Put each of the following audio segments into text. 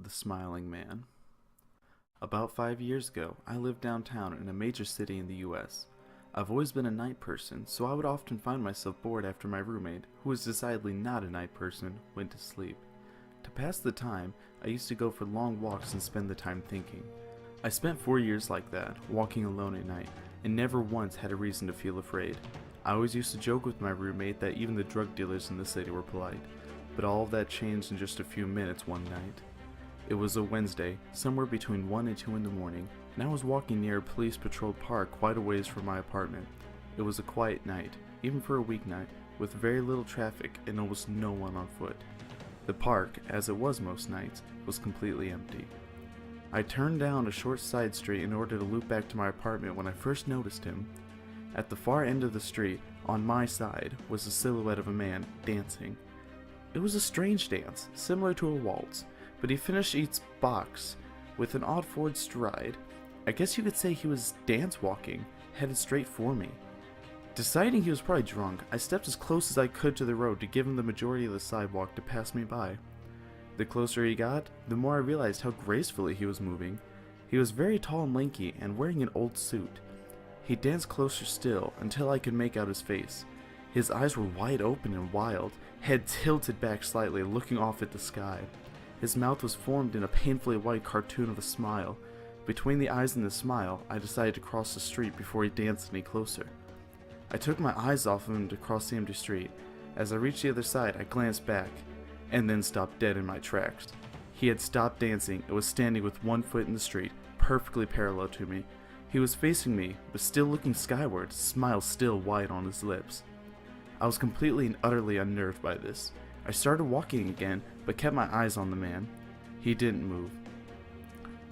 The Smiling Man. About 5 years ago, I lived downtown in a major city in the US. I've always been a night person, so I would often find myself bored after my roommate, who was decidedly not a night person, went to sleep. To pass the time, I used to go for long walks and spend the time thinking. I spent 4 years like that, walking alone at night, and never once had a reason to feel afraid. I always used to joke with my roommate that even the drug dealers in the city were polite, but all of that changed in just a few minutes one night. It was a Wednesday, somewhere between 1 and 2 in the morning, and I was walking near a police-patrolled park quite a ways from my apartment. It was a quiet night, even for a weeknight, with very little traffic and almost no one on foot. The park, as it was most nights, was completely empty. I turned down a short side street in order to loop back to my apartment when I first noticed him. At the far end of the street, on my side, was the silhouette of a man dancing. It was a strange dance, similar to a waltz, but he finished each box with an odd forward stride. I guess you could say he was dance walking, headed straight for me. Deciding he was probably drunk, I stepped as close as I could to the road to give him the majority of the sidewalk to pass me by. The closer he got, the more I realized how gracefully he was moving. He was very tall and lanky and wearing an old suit. He danced closer still until I could make out his face. His eyes were wide open and wild, head tilted back slightly, looking off at the sky. His mouth was formed in a painfully white cartoon of a smile. Between the eyes and the smile, I decided to cross the street before he danced any closer. I took my eyes off of him to cross the empty street. As I reached the other side, I glanced back, and then stopped dead in my tracks. He had stopped dancing and was standing with one foot in the street, perfectly parallel to me. He was facing me, but still looking skyward, smile still wide on his lips. I was completely and utterly unnerved by this. I started walking again, but kept my eyes on the man. He didn't move.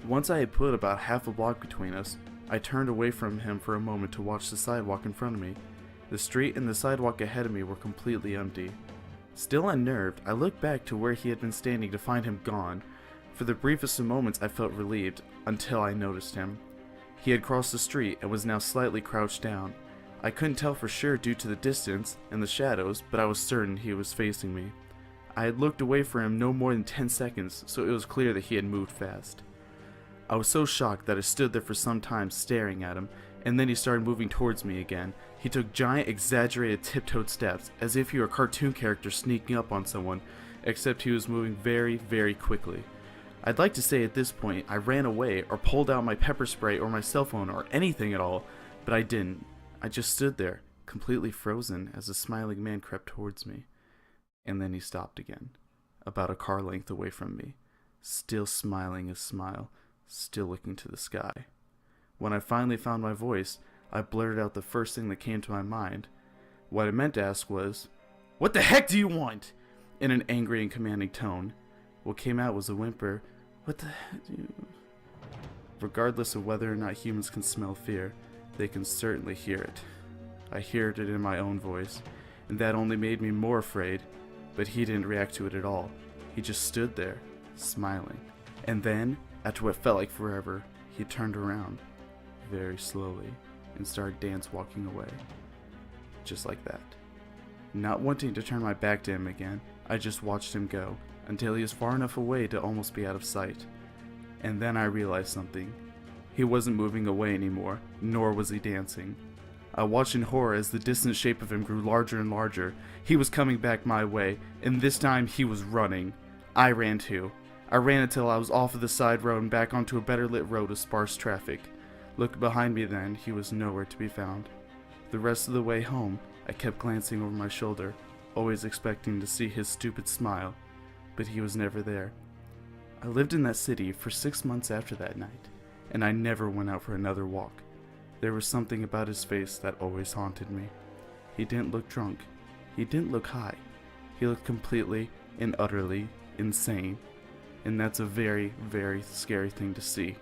Once I had put about half a block between us, I turned away from him for a moment to watch the sidewalk in front of me. The street and the sidewalk ahead of me were completely empty. Still unnerved, I looked back to where he had been standing to find him gone. For the briefest of moments I felt relieved, until I noticed him. He had crossed the street and was now slightly crouched down. I couldn't tell for sure due to the distance and the shadows, but I was certain he was facing me. I had looked away for him no more than 10 seconds, so it was clear that he had moved fast. I was so shocked that I stood there for some time staring at him, and then he started moving towards me again. He took giant, exaggerated tiptoed steps, as if he were a cartoon character sneaking up on someone, except he was moving very, very quickly. I'd like to say at this point I ran away, or pulled out my pepper spray or my cell phone or anything at all, but I didn't. I just stood there, completely frozen, as the smiling man crept towards me. And then he stopped again, about a car length away from me, still smiling his smile, still looking to the sky. When I finally found my voice, I blurted out the first thing that came to my mind. What I meant to ask was, "What the heck do you want?" in an angry and commanding tone. What came out was a whimper, "What the heck do you..." Regardless of whether or not humans can smell fear, they can certainly hear it. I heard it in my own voice, and that only made me more afraid. But he didn't react to it at all. He just stood there, smiling. And then, after what felt like forever, he turned around, very slowly, and started dance walking away. Just like that. Not wanting to turn my back to him again, I just watched him go, until he was far enough away to almost be out of sight. And then I realized something. He wasn't moving away anymore, nor was he dancing. I watched in horror as the distant shape of him grew larger and larger. He was coming back my way, and this time he was running. I ran too. I ran until I was off of the side road and back onto a better lit road with sparse traffic. Looked behind me then, he was nowhere to be found. The rest of the way home, I kept glancing over my shoulder, always expecting to see his stupid smile, but he was never there. I lived in that city for 6 months after that night, and I never went out for another walk. There was something about his face that always haunted me. He didn't look drunk. He didn't look high. He looked completely and utterly insane. And that's a very, very scary thing to see.